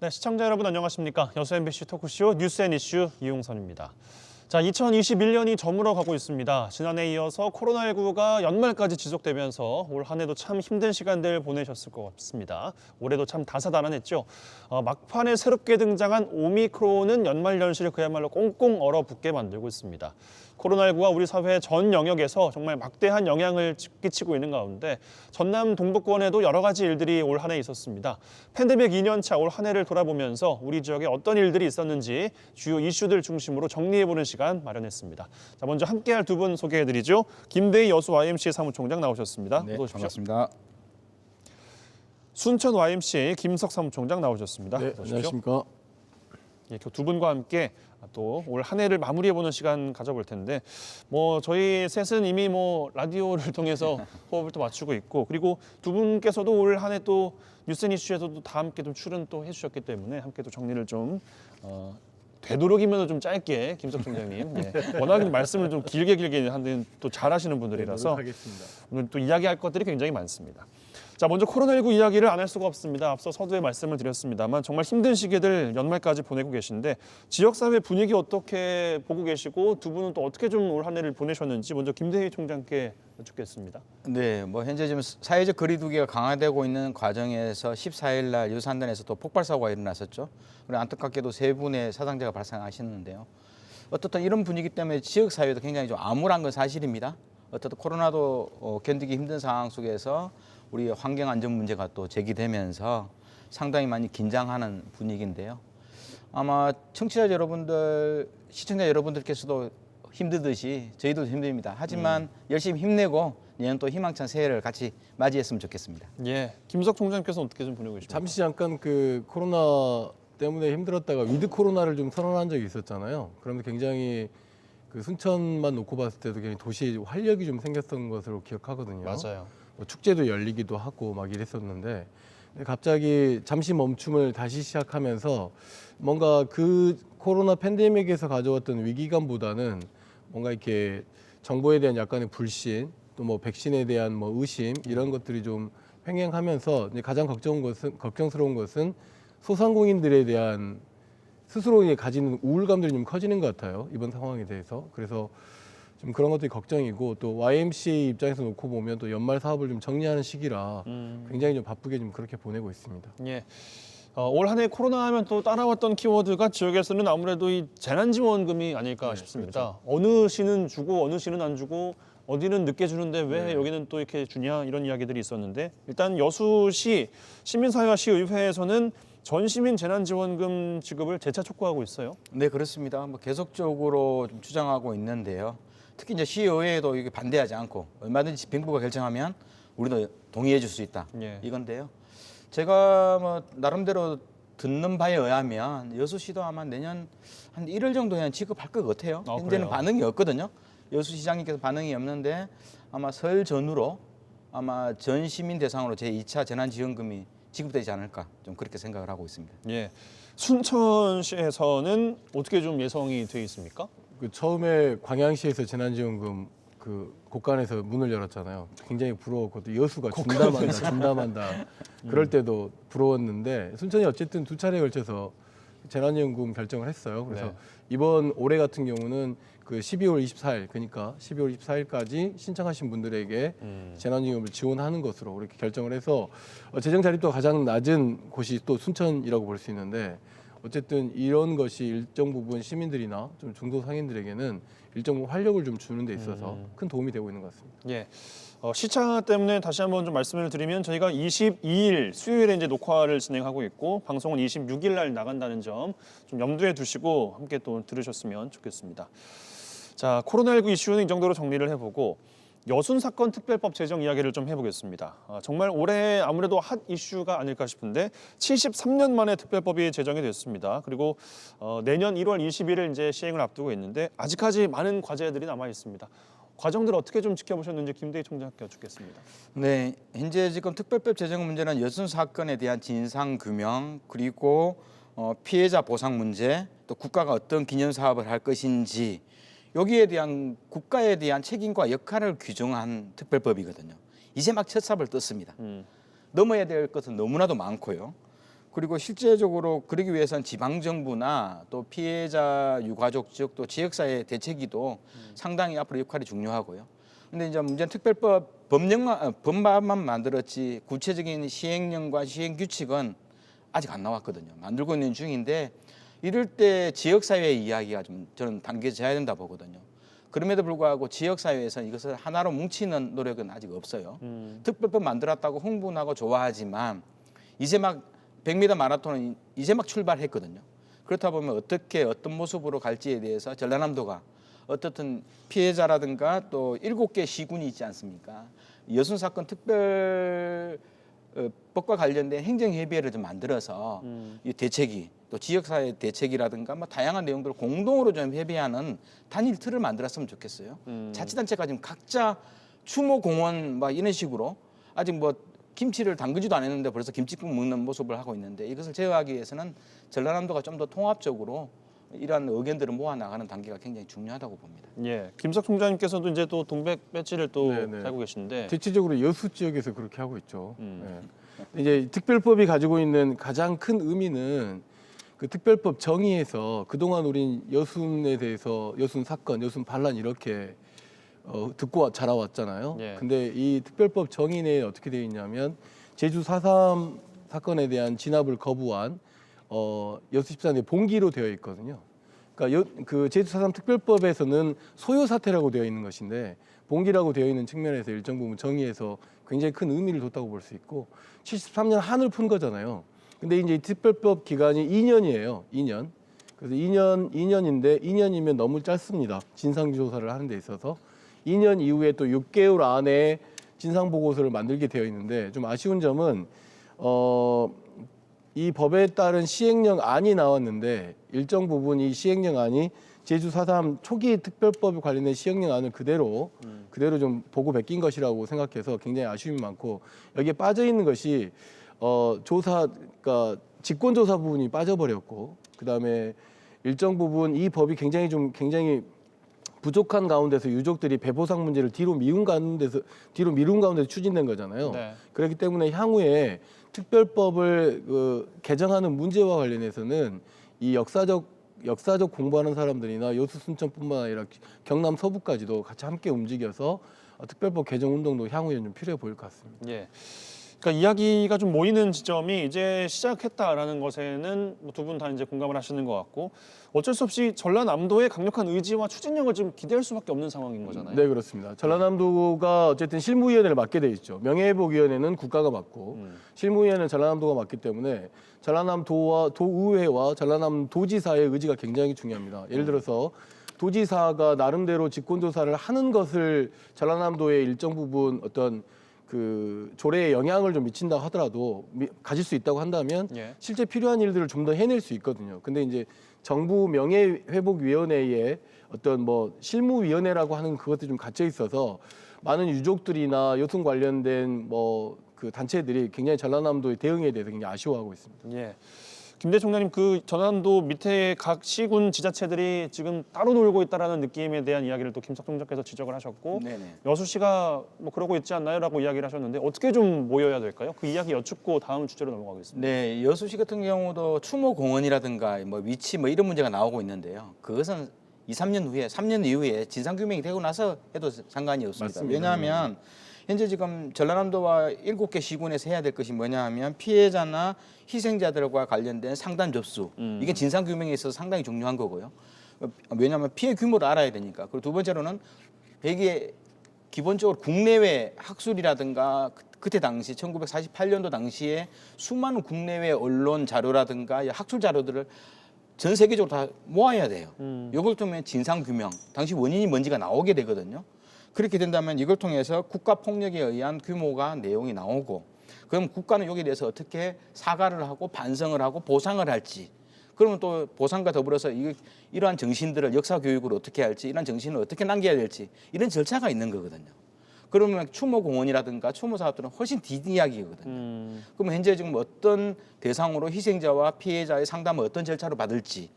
네, 시청자 여러분 안녕하십니까? 여수 MBC 토크쇼 뉴스 앤 이슈 이용선입니다. 자, 2021년이 저물어 가고 있습니다. 지난해에 이어서 코로나19가 연말까지 지속되면서 올 한 해도 참 힘든 시간들 보내셨을 것 같습니다. 올해도 참 다사다난했죠. 막판에 새롭게 등장한 오미크론은 연말 연시를 그야말로 꽁꽁 얼어붙게 만들고 있습니다. 코로나19가 우리 사회 전 영역에서 정말 막대한 영향을 끼치고 있는 가운데 전남 동북권에도 여러 가지 일들이 올 한 해 있었습니다. 팬데믹 2년차 올 한 해를 돌아보면서 우리 지역에 어떤 일들이 있었는지 주요 이슈들 중심으로 정리해보는 시간 마련했습니다. 자, 먼저 함께할 두 분 소개해드리죠. 김대희 여수 YMCA 사무총장 나오셨습니다. 네, 어서 오십시오. 반갑습니다. 순천 YMCA 김석 사무총장 나오셨습니다. 네, 어서 오십시오. 안녕하십니까. 예, 두 분과 함께 또 올 한 해를 마무리해보는 시간 가져볼 텐데 저희 셋은 이미 라디오를 통해서 호흡을 또 맞추고 있고 그리고 두 분께서도 올 한 해 또 뉴스 앤 이슈에서도 다 함께 좀 출연 또 해주셨기 때문에 함께 또 정리를 좀 되도록이면 좀 짧게 김석 총장님 워낙 말씀을 좀 길게 하는 또 잘하시는 분들이라서 노력하겠습니다. 오늘 또 이야기할 것들이 굉장히 많습니다. 자, 먼저 코로나19 이야기를 안 할 수가 없습니다. 앞서 서두에 말씀을 드렸습니다만 정말 힘든 시기들 연말까지 보내고 계신데 지역사회 분위기 어떻게 보고 계시고 두 분은 또 어떻게 좀 올 한 해를 보내셨는지 먼저 김대희 총장께 여쭙겠습니다. 네, 현재 지금 사회적 거리두기가 강화되고 있는 과정에서 14일 날 유산단에서 또 폭발 사고가 일어났었죠. 그리고 안타깝게도 세 분의 사상자가 발생하셨는데요. 어떻든 이런 분위기 때문에 지역 사회도 굉장히 좀 암울한 건 사실입니다. 어떻든 코로나도 견디기 힘든 상황 속에서 우리 환경 안전 문제가 또 제기되면서 상당히 많이 긴장하는 분위기인데요. 아마 청취자 여러분들, 시청자 여러분들께서도 힘들듯이 저희도 힘듭니다. 하지만 열심히 힘내고 내년 또 희망찬 새해를 같이 맞이했으면 좋겠습니다. 예, 김석 총장께서는 어떻게 좀 보내고 계십니까? 잠시 잠깐 그 코로나 때문에 힘들었다가 위드 코로나를 좀 선언한 적이 있었잖아요. 그러면 굉장히 그 순천만 놓고 봤을 때도 굉장히 도시에 활력이 좀 생겼던 것으로 기억하거든요. 맞아요. 축제도 열리기도 하고 막 이랬었는데 갑자기 잠시 멈춤을 다시 시작하면서 뭔가 그 코로나 팬데믹에서 가져왔던 위기감보다는 뭔가 이렇게 정보에 대한 약간의 불신 또 백신에 대한 의심 이런 것들이 좀 횡행하면서 이제 가장 걱정스러운 것은 소상공인들에 대한 스스로 가지는 우울감들이 좀 커지는 것 같아요. 이번 상황에 대해서. 그래서 좀 그런 것들이 걱정이고 또 YMCA 입장에서 놓고 보면 또 연말 사업을 좀 정리하는 시기라 굉장히 좀 바쁘게 좀 그렇게 보내고 있습니다. 예. 올 한 해 코로나 하면 또 따라왔던 키워드가 지역에서는 아무래도 이 재난지원금이 아닐까 싶습니다. 그렇죠. 어느 시는 주고 어느 시는 안 주고 어디는 늦게 주는데 왜 여기는 또 이렇게 주냐 이런 이야기들이 있었는데 일단 여수시 시민사회와 시의회에서는 전시민 재난지원금 지급을 재차 촉구하고 있어요. 네, 그렇습니다. 계속적으로 좀 주장하고 있는데요. 특히 이제 시의회에도 이게 반대하지 않고 얼마든지 집행부가 결정하면 우리도 동의해 줄 수 있다. 예. 이건데요. 제가 나름대로 듣는 바에 의하면 여수시도 아마 내년 한 1월 정도에는 지급할 것 같아요. 현재는 그래요? 반응이 없거든요. 여수시장님께서 반응이 없는데 아마 설 전후로 아마 전 시민 대상으로 제2차 재난지원금이 지급되지 않을까 좀 그렇게 생각을 하고 있습니다. 예. 순천시에서는 어떻게 좀 예상이 돼 있습니까? 그 처음에 광양시에서 재난지원금 그 곳간에서 문을 열었잖아요. 굉장히 부러웠고 또 여수가 준다만다 그럴 때도 부러웠는데 순천이 어쨌든 두 차례에 걸쳐서 재난지원금 결정을 했어요. 그래서 네. 이번 올해 같은 경우는 그 12월 24일 그러니까 12월 24일까지 신청하신 분들에게 재난지원금을 지원하는 것으로 이렇게 결정을 해서 재정 자립도가 가장 낮은 곳이 또 순천이라고 볼 수 있는데 어쨌든 이런 것이 일정 부분 시민들이나 좀 중도 상인들에게는 일정 부분 활력을 좀 주는 데 있어서 큰 도움이 되고 있는 것 같습니다. 예. 시차 때문에 다시 한번 좀 말씀을 드리면 저희가 22일 수요일에 이제 녹화를 진행하고 있고 방송은 26일 날 나간다는 점 좀 염두에 두시고 함께 또 들으셨으면 좋겠습니다. 자, 코로나19 이슈는 이 정도로 정리를 해보고 여순 사건 특별법 제정 이야기를 좀 해보겠습니다. 정말 올해 아무래도 핫 이슈가 아닐까 싶은데 73년 만에 특별법이 제정이 됐습니다. 그리고 내년 1월 20일을 이제 시행을 앞두고 있는데 아직까지 많은 과제들이 남아 있습니다. 과정들 어떻게 좀 지켜보셨는지 김대희 총장께 여쭙겠습니다. 네, 현재 지금 특별법 제정 문제는 여순 사건에 대한 진상 규명 그리고 피해자 보상 문제 또 국가가 어떤 기념 사업을 할 것인지 여기에 대한 국가에 대한 책임과 역할을 규정한 특별법이거든요. 이제 막 첫 삽을 떴습니다. 넘어야 될 것은 너무나도 많고요. 그리고 실제적으로 그러기 위해서는 지방 정부나 또 피해자 유가족 즉 또 지역사회 대책위도 상당히 앞으로 역할이 중요하고요. 근데 이제 문제는 특별법 법만 만들었지 구체적인 시행령과 시행 규칙은 아직 안 나왔거든요. 만들고 있는 중인데 이럴 때 지역사회의 이야기가 좀 저는 당겨져야 된다 보거든요. 그럼에도 불구하고 지역사회에서 이것을 하나로 뭉치는 노력은 아직 없어요. 특별법 만들었다고 흥분하고 좋아하지만 이제 막 100m 마라톤은 이제 막 출발했거든요. 그렇다 보면 어떻게 어떤 모습으로 갈지에 대해서 전라남도가 어떻든 피해자라든가 또 7개 시군이 있지 않습니까? 여순 사건 특별 법과 관련된 행정협의회를 좀 만들어서 이 대책이 또 지역사회 대책이라든가 뭐 다양한 내용들을 공동으로 좀 협의하는 단일 틀을 만들었으면 좋겠어요. 자치단체가 지금 각자 추모 공원 막 이런 식으로 아직 뭐 김치를 담그지도 않았는데 벌써 김치국 먹는 모습을 하고 있는데 이것을 제어하기 위해서는 전라남도가 좀 더 통합적으로 이러한 의견들을 모아 나가는 단계가 굉장히 중요하다고 봅니다. 예, 김석 총장님께서도 이제 또 동백 배지를 또 네네. 달고 계신데 대체적으로 여수 지역에서 그렇게 하고 있죠. 네. 이제 특별법이 가지고 있는 가장 큰 의미는 그 특별법 정의에서 그동안 우린 여순에 대해서 여순 사건, 여순 반란 이렇게 듣고 자라왔잖아요. 예. 근데 이 특별법 정의 내에 어떻게 되어 있냐면 제주 4.3 사건에 대한 진압을 거부한 여수 14내 봉기로 되어 있거든요. 그러니까 그 제주 4.3 특별법에서는 소요 사태라고 되어 있는 것인데 봉기라고 되어 있는 측면에서 일정 부분 정의에서 굉장히 큰 의미를 뒀다고 볼 수 있고 73년 한을 푼 거잖아요. 근데 이제 이 특별법 기간이 2년이에요. 2년. 그래서 2년인데 2년이면 너무 짧습니다. 진상조사를 하는 데 있어서 2년 이후에 또 6개월 안에 진상보고서를 만들게 되어 있는데 좀 아쉬운 점은 이 법에 따른 시행령안이 나왔는데 일정 부분 이 시행령안이 제주 4.3 초기 특별법 관련된 시행령안을 그대로 좀 보고 베낀 것이라고 생각해서 굉장히 아쉬움이 많고 여기에 빠져 있는 것이 그러니까 직권조사 부분이 빠져버렸고 그다음에 일정 부분 이 법이 굉장히 부족한 가운데서 유족들이 배보상 문제를 뒤로 미룬 가운데서 추진된 거잖아요. 네. 그렇기 때문에 향후에 특별법을 개정하는 문제와 관련해서는 이 역사적 공부하는 사람들이나 여수 순천뿐만 아니라 경남 서부까지도 같이 함께 움직여서 특별법 개정 운동도 향후에 좀 필요해 보일 것 같습니다. 예. 그러니까 이야기가 좀 모이는 지점이 이제 시작했다라는 것에는 두 분 다 이제 공감을 하시는 것 같고 어쩔 수 없이 전라남도의 강력한 의지와 추진력을 지금 기대할 수밖에 없는 상황인 거잖아요. 네, 그렇습니다. 전라남도가 어쨌든 실무위원회를 맡게 돼 있죠. 명예회복위원회는 국가가 맡고 실무위원회는 전라남도가 맡기 때문에 전라남도와 도의회와 전라남도지사의 의지가 굉장히 중요합니다. 예를 들어서 도지사가 나름대로 직권조사를 하는 것을 전라남도의 일정 부분 어떤 그 조례에 영향을 좀 미친다 하더라도 가질 수 있다고 한다면 예. 실제 필요한 일들을 좀 더 해낼 수 있거든요. 근데 이제 정부 명예회복위원회에 어떤 뭐 실무위원회라고 하는 그것도 좀 갇혀 있어서 많은 유족들이나 여순 관련된 뭐 그 단체들이 굉장히 전라남도의 대응에 대해서 굉장히 아쉬워하고 있습니다. 예. 김대 총장님 그 전라남도 밑에 각 시군 지자체들이 지금 따로 놀고 있다라는 느낌에 대한 이야기를 또 김석 총장께서 지적을 하셨고 네네. 여수시가 뭐 그러고 있지 않나요라고 이야기를 하셨는데 어떻게 좀 모여야 될까요? 그 이야기 여쭙고 다음 주제로 넘어가겠습니다. 네, 여수시 같은 경우도 추모 공원이라든가 뭐 위치 뭐 이런 문제가 나오고 있는데요. 그것은 2, 3년 후에 3년 이후에 진상 규명이 되고 나서 해도 상관이 없습니다. 맞습니다. 왜냐하면 현재 지금 전라남도와 7개 시군에서 해야 될 것이 뭐냐 하면 피해자나 희생자들과 관련된 상담 접수. 이게 진상 규명에 있어서 상당히 중요한 거고요. 왜냐하면 피해 규모를 알아야 되니까. 그리고 두 번째로는 되게 기본적으로 국내외 학술이라든가 그때 당시 1948년도 당시에 수많은 국내외 언론 자료라든가 학술 자료들을 전 세계적으로 다 모아야 돼요. 이걸 통해 진상 규명, 당시 원인이 뭔지가 나오게 되거든요. 그렇게 된다면 이걸 통해서 국가 폭력에 의한 규모가 내용이 나오고 그럼 국가는 여기에 대해서 어떻게 사과를 하고 반성을 하고 보상을 할지 그러면 또 보상과 더불어서 이러한 정신들을 역사 교육으로 어떻게 할지 이런 정신을 어떻게 남겨야 될지 이런 절차가 있는 거거든요. 그러면 추모 공원이라든가 추모 사업들은 훨씬 뒷이야기거든요. 그럼 현재 지금 어떤 대상으로 희생자와 피해자의 상담을 어떤 절차로 받을지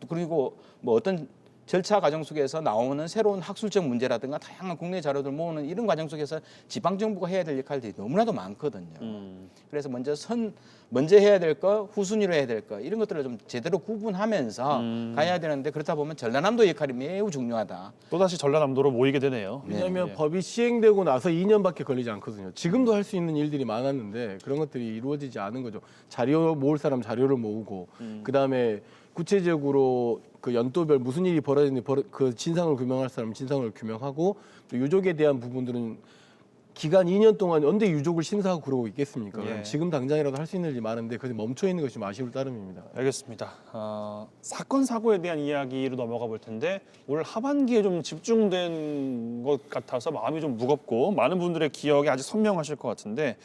그리고 뭐 어떤 절차 과정 속에서 나오는 새로운 학술적 문제라든가 다양한 국내 자료들 모으는 이런 과정 속에서 지방 정부가 해야 될 역할들이 너무나도 많거든요. 그래서 먼저 해야 될 거, 후순위로 해야 될 거 이런 것들을 좀 제대로 구분하면서 가야 되는데 그렇다 보면 전라남도 역할이 매우 중요하다. 또다시 전라남도로 모이게 되네요. 왜냐하면 예. 법이 시행되고 나서 2년밖에 걸리지 않거든요. 지금도 할 수 있는 일들이 많았는데 그런 것들이 이루어지지 않은 거죠. 자료 모을 사람 자료를 모으고 그다음에 구체적으로 그 연도별 무슨 일이 벌어졌는지 그 진상을 규명할 사람 진상을 규명하고 또 유족에 대한 부분들은 기간 2년 동안 언제 유족을 심사하고 그러고 있겠습니까? 예. 지금 당장이라도 할 수 있는 일이 많은데 그게 멈춰 있는 것이 좀 아쉬울 따름입니다. 알겠습니다. 사건 사고에 대한 이야기로 넘어가 볼 텐데 올 하반기에 좀 집중된 것 같아서 마음이 좀 무겁고 많은 분들의 기억에 아주 선명하실 것 같은데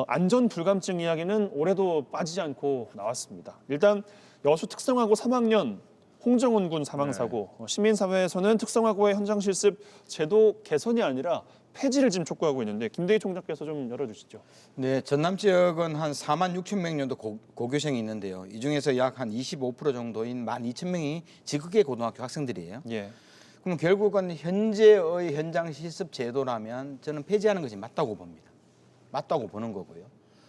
안전 불감증 이야기는 올해도 빠지지 않고 나왔습니다. 일단 여수 특성화고 3학년 홍정훈 군 사망 사고 시민사회에서는 특성화고의 현장 실습 제도 개선이 아니라 폐지를 지금 촉구하고 있는데 김대희 총장께서 좀 열어주시죠. 네, 전남 지역은 한 4만 6천 명 정도 고교생이 있는데요. 이 중에서 약 한 25% 정도인 1만 2천 명이 지극의 고등학교 학생들이에요. 예. 그럼 결국은 현재의 현장 실습 제도라면 저는 폐지하는 것이 맞다고 봅니다. 맞다고 보는 거고요.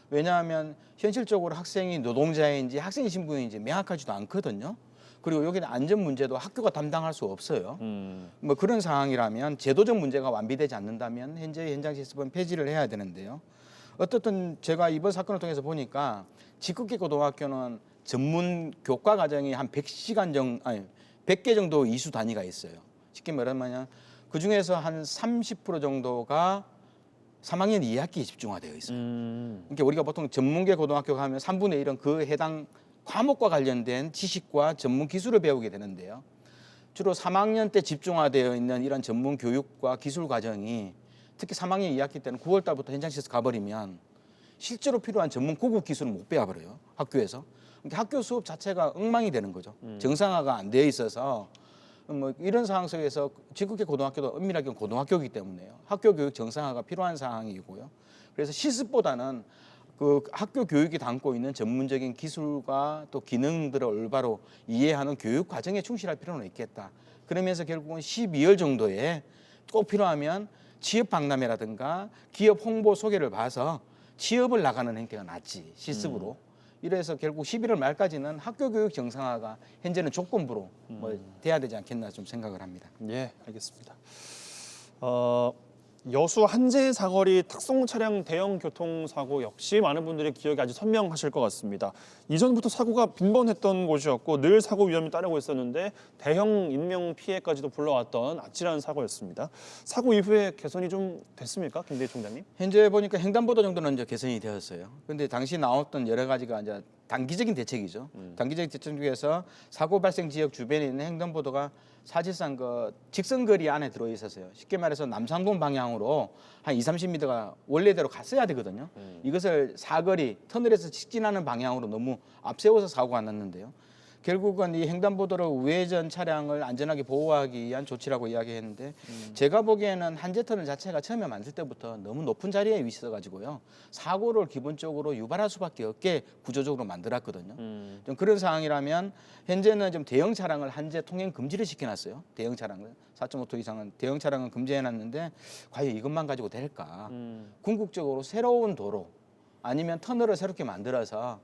왜냐하면 현실적으로 학생이 노동자인지 학생 신분인지 명확하지도 않거든요. 그리고 여기는 안전 문제도 학교가 담당할 수 없어요. 뭐 그런 상황이라면 제도적 문제가 완비되지 않는다면 현재 현장 실습은 폐지를 해야 되는데요. 어떻든 제가 이번 사건을 통해서 보니까 직급계 고등학교는 전문 교과 과정이 한 100개 정도 이수 단위가 있어요. 쉽게 말하면 그 중에서 한 30% 정도가 3학년 2학기에 집중화되어 있어요. 그러니까 우리가 보통 전문계 고등학교 가면 3분의 1은 그 해당 과목과 관련된 지식과 전문 기술을 배우게 되는데요. 주로 3학년 때 집중화되어 있는 이런 전문 교육과 기술 과정이 특히 3학년 2학기 때는 9월 달부터 현장 실습 가버리면 실제로 필요한 전문 고급 기술을 못 배워버려요. 학교에서. 그러니까 학교 수업 자체가 엉망이 되는 거죠. 정상화가 안 되어 있어서 뭐 이런 상황 속에서 지극히 고등학교도 엄밀하게 고등학교이기 때문에요. 학교 교육 정상화가 필요한 상황이고요. 그래서 실습보다는 그 학교 교육이 담고 있는 전문적인 기술과 또 기능들을 올바로 이해하는 교육 과정에 충실할 필요는 있겠다. 그러면서 결국은 12월 정도에 꼭 필요하면 취업 박람회라든가 기업 홍보 소개를 봐서 취업을 나가는 행태가 낫지 실습으로. 이래서 결국 11월 말까지는 학교 교육 정상화가 현재는 조건부로 뭐 돼야 되지 않겠나 좀 생각을 합니다. 예, 알겠습니다. 여수 한재 사거리 특송 차량 대형 교통사고 역시 많은 분들의 기억이 아주 선명하실 것 같습니다. 이전부터 사고가 빈번했던 곳이었고 늘 사고 위험이 따르고 있었는데 대형 인명 피해까지도 불러왔던 아찔한 사고였습니다. 사고 이후에 개선이 좀 됐습니까, 김대희 총장님? 현재 보니까 횡단보도 정도는 이제 개선이 되었어요. 그런데 당시 나왔던 여러 가지가 이제 단기적인 대책이죠. 단기적인 대책 중에서 사고 발생 지역 주변에 있는 횡단보도가 사실상 그 직선거리 안에 들어 있었어요. 쉽게 말해서 남산동 방향으로 한 20-30m가 원래대로 갔어야 되거든요. 이것을 사거리 터널에서 직진하는 방향으로 너무 앞세워서 사고가 났는데요. 결국은 이 횡단보도로 우회전 차량을 안전하게 보호하기 위한 조치라고 이야기했는데 제가 보기에는 한재터널 자체가 처음에 만들 때부터 너무 높은 자리에 위치해가지고요. 사고를 기본적으로 유발할 수밖에 없게 구조적으로 만들었거든요. 좀 그런 상황이라면 현재는 좀 대형 차량을 한재 통행 금지를 시켜놨어요. 대형 차량을 4.5톤 이상은 대형 차량은 금지해놨는데 과연 이것만 가지고 될까? 궁극적으로 새로운 도로 아니면 터널을 새롭게 만들어서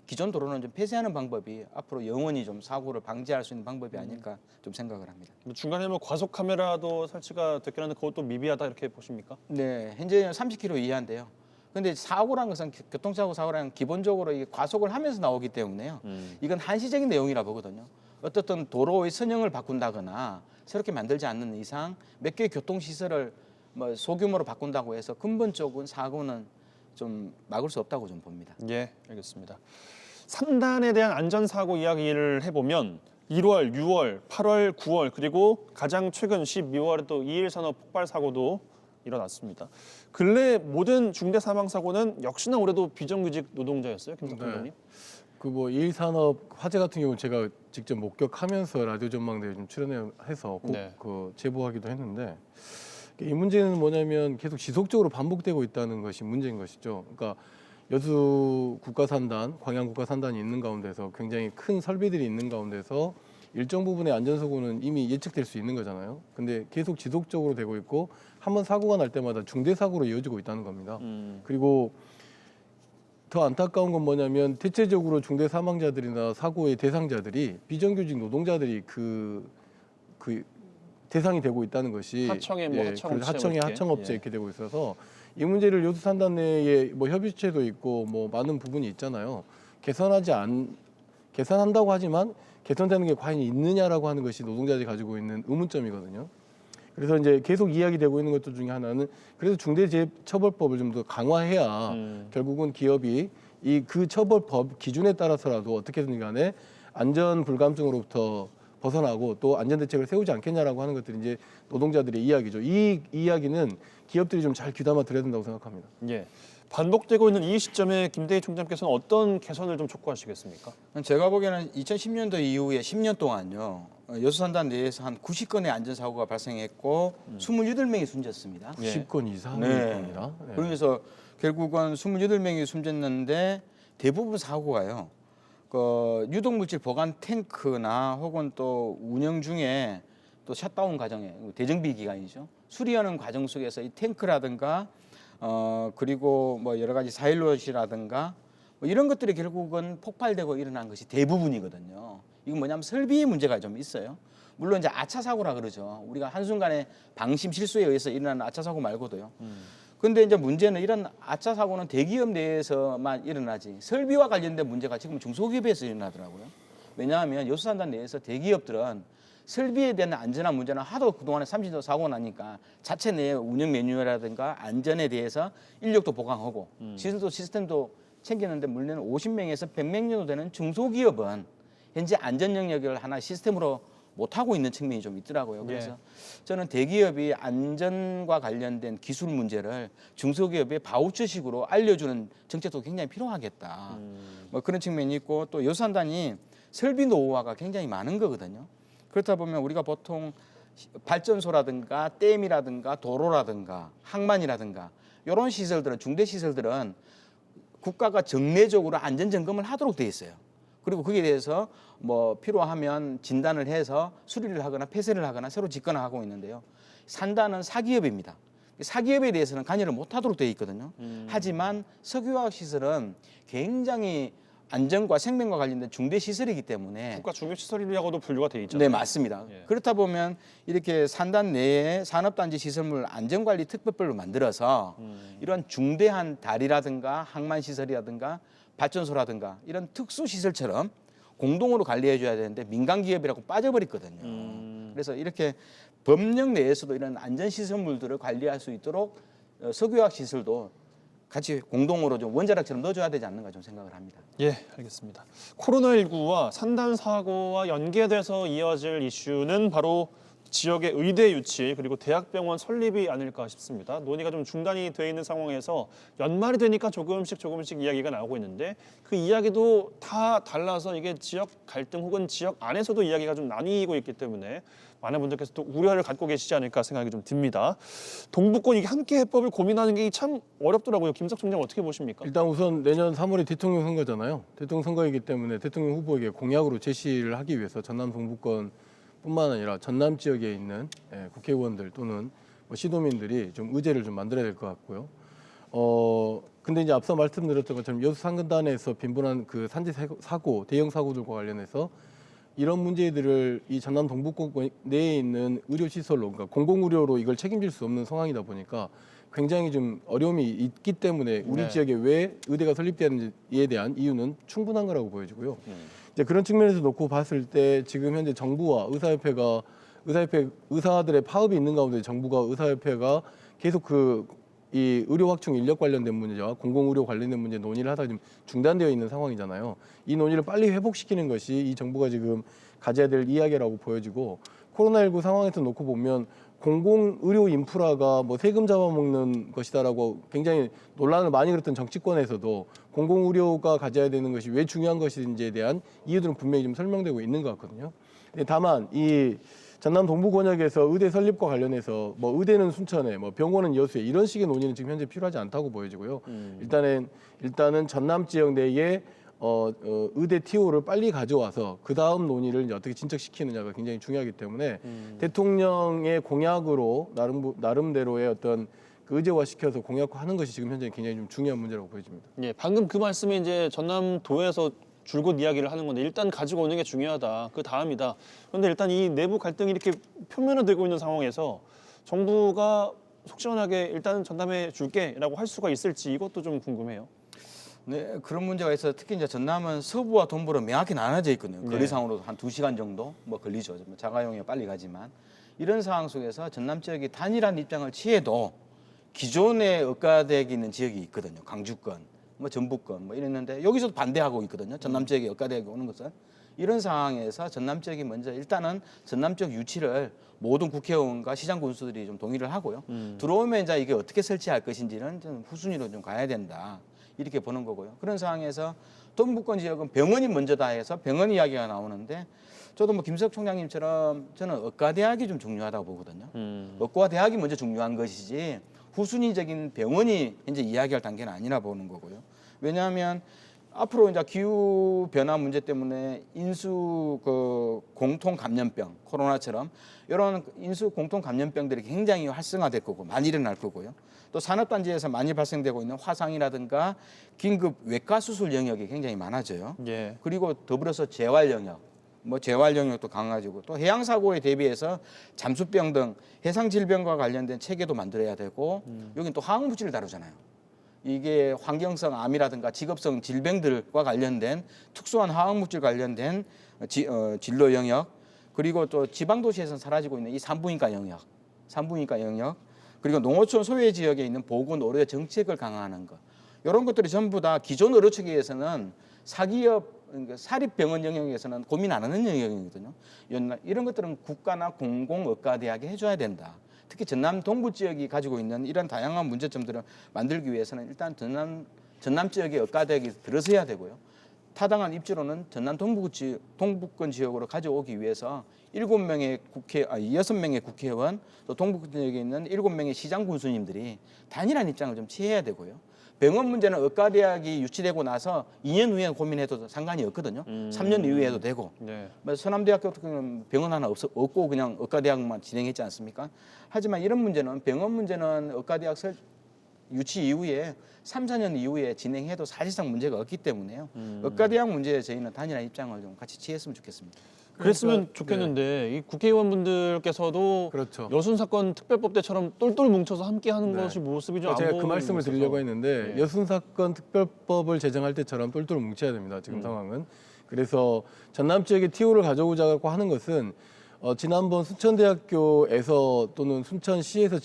기존 도로는 좀 폐쇄하는 방법이 앞으로 영원히 좀 사고를 방지할 수 있는 방법이 아닐까 좀 생각을 합니다. 중간에 뭐 과속 카메라도 설치가 됐긴 한데 그것도 미비하다 이렇게 보십니까? 네, 현재는 30km 이하인데요. 근데 사고라는 것은 교통사고 사고라는 기본적으로 이게 과속을 하면서 나오기 때문에요. 이건 한시적인 내용이라 보거든요. 어떻든 도로의 선형을 바꾼다거나 새롭게 만들지 않는 이상 몇 개의 교통시설을 뭐 소규모로 바꾼다고 해서 근본적인 사고는 좀 막을 수 없다고 좀 봅니다. 예, 알겠습니다. 산단에 대한 안전사고 이야기를 해보면 1월, 6월, 8월, 9월 그리고 가장 최근 12월에 또 2일 산업 폭발 사고도 일어났습니다. 근래 모든 중대 사망 사고는 역시나 올해도 비정규직 노동자였어요, 김석환 의원님. 그 뭐 일산업 화재 같은 경우 제가 직접 목격하면서 라디오 전망대에 좀 출연해서 네. 그 제보하기도 했는데 이 문제는 뭐냐면 계속 지속적으로 반복되고 있다는 것이 문제인 것이죠. 그러니까 여수 국가산단, 광양 국가산단이 있는 가운데서 굉장히 큰 설비들이 있는 가운데서 일정 부분의 안전사고는 이미 예측될 수 있는 거잖아요. 근데 계속 지속적으로 되고 있고 한번 사고가 날 때마다 중대 사고로 이어지고 있다는 겁니다. 그리고 더 안타까운 건 뭐냐면 대체적으로 중대 사망자들이나 사고의 대상자들이 비정규직 노동자들이 그 대상이 되고 있다는 것이 하청에 뭐 하청업체 하청에 이렇게. 하청업체 예. 이렇게 되고 있어서 이 문제를 여수산단 내에 뭐 협의체도 있고 뭐 많은 부분이 있잖아요. 개선한다고 하지만 개선되는 게 과연 있느냐라고 하는 것이 노동자들이 가지고 있는 의문점이거든요. 그래서 이제 계속 이야기되고 있는 것들 중에 하나는 그래서 중대재해처벌법을 좀 더 강화해야 결국은 기업이 이 그 처벌법 기준에 따라서라도 어떻게든 간에 안전 불감증으로부터 벗어나고 또 안전 대책을 세우지 않겠냐라고 하는 것들이 이제 노동자들의 이야기죠. 이 이야기는 기업들이 좀 잘 귀담아 들어야 된다고 생각합니다. 예. 반복되고 있는 이 시점에 김대희 총장께서는 어떤 개선을 좀 촉구하시겠습니까? 제가 보기에는 2010년도 이후에 10년 동안요. 여수산단 내에서 한 90건의 안전사고가 발생했고 28명이 숨졌습니다. 예. 10건 이상일 네. 겁니다. 네. 그래서 결국은 28명이 숨졌는데 대부분 사고가요. 그 유독물질 보관 탱크나 혹은 또 운영 중에 또 셧다운 과정에 대정비 기간이죠. 수리하는 과정 속에서 이 탱크라든가 그리고 뭐 여러 가지 사일롯이라든가 뭐 이런 것들이 결국은 폭발되고 일어난 것이 대부분이거든요. 이건 뭐냐면 설비의 문제가 좀 있어요. 물론 이제 아차 사고라 그러죠. 우리가 한순간에 방심 실수에 의해서 일어나는 아차 사고 말고도요. 근데 이제 문제는 이런 아차 사고는 대기업 내에서만 일어나지 설비와 관련된 문제가 지금 중소기업에서 일어나더라고요. 왜냐하면 여수산단 내에서 대기업들은 설비에 대한 안전한 문제는 하도 그동안에 30년 사고 나니까 자체 내 운영 매뉴얼이라든가 안전에 대해서 인력도 보강하고 시스템도 챙기는데 문제는 50명에서 100명 정도 되는 중소기업은 현재 안전 영역을 하나 시스템으로 못하고 있는 측면이 좀 있더라고요. 그래서 저는 대기업이 안전과 관련된 기술 문제를 중소기업에 바우처식으로 알려주는 정책도 굉장히 필요하겠다. 뭐 그런 측면이 있고 또 여수산단이 설비 노후화가 굉장히 많은 거거든요. 그렇다 보면 우리가 보통 발전소라든가 댐이라든가 도로라든가 항만이라든가 이런 시설들은 중대 시설들은 국가가 정례적으로 안전 점검을 하도록 돼 있어요. 그리고 거기에 대해서 뭐 필요하면 진단을 해서 수리를 하거나 폐쇄를 하거나 새로 짓거나 하고 있는데요. 산단은 사기업입니다. 사기업에 대해서는 관여를 못하도록 돼 있거든요. 하지만 석유화학 시설은 굉장히 안전과 생명과 관련된 중대 시설이기 때문에 국가 중요시설이라고도 분류가 돼 있잖아요. 네, 맞습니다. 예. 그렇다 보면 이렇게 산단 내에 산업단지 시설물 안전관리 특별별로 만들어서 이런 중대한 다리라든가 항만시설이라든가 발전소라든가 이런 특수시설처럼 공동으로 관리해줘야 되는데 민간기업이라고 빠져버렸거든요. 그래서 이렇게 법령 내에서도 이런 안전시설물들을 관리할 수 있도록 석유화학 시설도 같이 공동으로 좀 원자력처럼 넣어줘야 되지 않는가 좀 생각을 합니다. 예, 알겠습니다. 코로나19와 산단 사고와 연계돼서 이어질 이슈는 바로 지역의 의대 유치 그리고 대학병원 설립이 아닐까 싶습니다. 논의가 좀 중단이 돼 있는 상황에서 연말이 되니까 조금씩 이야기가 나오고 있는데 그 이야기도 다 달라서 이게 지역 갈등 혹은 지역 안에서도 이야기가 좀 나뉘고 있기 때문에 많은 분들께서 또 우려를 갖고 계시지 않을까 생각이 좀 듭니다. 동북권 이게 함께 해법을 고민하는 게 참 어렵더라고요. 김석 총장 어떻게 보십니까? 일단 우선 내년 3월에 대통령 선거잖아요. 대통령 선거이기 때문에 대통령 후보에게 공약으로 제시를 하기 위해서 전남 동북권 뿐만 아니라 전남 지역에 있는 국회의원들 또는 뭐 시도민들이 좀 의제를 좀 만들어야 될 것 같고요. 근데 이제 앞서 말씀드렸던 것처럼 여수 산단에서 빈번한 그 산재 사고, 대형 사고들과 관련해서 이런 문제들을 이 전남 동북권 내에 있는 의료시설로, 그러니까 공공의료로 이걸 책임질 수 없는 상황이다 보니까 굉장히 좀 어려움이 있기 때문에 우리 네. 지역에 왜 의대가 설립되는지에 대한 이유는 충분한 거라고 보여지고요. 이제 그런 측면에서 놓고 봤을 때 지금 현재 정부와 의사들의 파업이 있는 가운데 정부가 의사협회가 계속 이 의료 확충 인력 관련된 문제와 공공의료 관련된 문제 논의를 하다가 지금 중단되어 있는 상황이잖아요. 이 논의를 빨리 회복시키는 것이 이 정부가 지금 가져야 될 이야기라고 보여지고 코로나19 상황에서 놓고 보면 공공의료 인프라가 뭐 세금 잡아먹는 것이다라고 굉장히 논란을 많이 걸었던 정치권에서도 공공의료가 가져야 되는 것이 왜 중요한 것인지에 대한 이유들은 분명히 좀 설명되고 있는 것 같거든요. 다만 이 전남 동부 권역에서 의대 설립과 관련해서 뭐 의대는 순천에, 뭐 병원은 여수에 이런 식의 논의는 지금 현재 필요하지 않다고 보여지고요. 일단은 전남 지역 내에 의대 TO를 빨리 가져와서 그 다음 논의를 이제 어떻게 진척시키느냐가 굉장히 중요하기 때문에 대통령의 공약으로 나름대로의 어떤 그 의제화시켜서 공약화하는 것이 지금 현재 굉장히 좀 중요한 문제라고 보여집니다. 예, 방금 그 말씀이 이제 전남도에서 줄곧 이야기를 하는 건데 일단 가지고 오는 게 중요하다. 그 다음이다. 그런데 일단 이 내부 갈등이 이렇게 표면화되고 있는 상황에서 정부가 속 시원하게 일단 전담해 줄게라고 할 수가 있을지 이것도 좀 궁금해요. 네, 그런 문제가 있어서 특히 이제 전남은 서부와 동부로 명확히 나눠져 있거든요. 네. 거리상으로도 한 2시간 정도 뭐 걸리죠. 자가용이 빨리 가지만 이런 상황 속에서 전남 지역이 단일한 입장을 취해도 기존에 억가되어 있는 지역이 있거든요. 강주권, 뭐 전북권 뭐 이랬는데 여기서도 반대하고 있거든요. 전남 지역에 억가되어 오는 것은 이런 상황에서 전남 지역이 먼저 일단은 전남 지역 유치를 모든 국회의원과 시장 군수들이 좀 동의를 하고요. 들어오면 이제 이게 어떻게 설치할 것인지는 좀 후순위로 좀 가야 된다. 이렇게 보는 거고요. 그런 상황에서 동북권 지역은 병원이 먼저다 해서 병원 이야기가 나오는데 저도 뭐 김석 총장님처럼 저는 의과대학이 좀 중요하다고 보거든요. 의과대학이 먼저 중요한 것이지 후순위적인 병원이 현재 이야기할 단계는 아니라 보는 거고요. 왜냐하면 앞으로 이제 기후 변화 문제 때문에 인수 그 공통 감염병 코로나처럼 이런 인수 공통 감염병들이 굉장히 활성화될 거고 많이 일어날 거고요. 또 산업단지에서 많이 발생되고 있는 화상이라든가 긴급 외과 수술 영역이 굉장히 많아져요. 예. 그리고 더불어서 재활 영역, 뭐 재활 영역도 강화지고 또 해양 사고에 대비해서 잠수병 등 해상 질병과 관련된 체계도 만들어야 되고 여긴 또 화학 물질을 다루잖아요. 이게 환경성 암이라든가 직업성 질병들과 관련된 특수한 화학물질 관련된 진로 영역 그리고 또 지방도시에서 사라지고 있는 이 산부인과 영역 그리고 농어촌 소외 지역에 있는 보건 의료 정책을 강화하는 것 이런 것들이 전부 다 기존 의료체계에서는 사기업 사립병원 영역에서는 고민 안 하는 영역이거든요. 이런 것들은 국가나 공공의과대학이 해줘야 된다. 특히 전남 동부 지역이 가지고 있는 이런 다양한 문제점들을 만들기 위해서는 일단 전남 지역의 의과대학이 들어서야 되고요. 타당한 입지로는 전남 동북권 지역으로 가져오기 위해서 6명의 국회의원 또 동북권 지역에 있는 7명의 시장 군수님들이 단일한 입장을 좀 취해야 되고요. 병원 문제는 의과대학이 유치되고 나서 2년 후에 고민해도 상관이 없거든요. 3년 이후에 해도 되고. 네. 서남대학교 같은 경우는 병원 하나 없고 그냥 의과대학만 진행했지 않습니까? 하지만 이런 문제는 병원 문제는 의과대학 유치 이후에 3, 4년 이후에 진행해도 사실상 문제가 없기 때문에요. 의과대학 문제에 저희는 단일한 입장을 좀 같이 취했으면 좋겠습니다. 그랬으면 그러니까, 좋겠는데 이 국회의원분들께서도 그렇죠. 여순 사건 특별법 때처럼 똘똘 뭉쳐서 함께하는 네. 것이 모습이 좀 안 제가 보이는 그 말씀을 게 있어서. 드리려고 했는데 예. 여순 사건 특별법을 제정할 때처럼 똘똘 뭉쳐야 됩니다. 지금 상황은. 그래서 전남 지역의 TO를 가져오자고 하는 것은 지난번 순천대학교에서 또는 순천시에서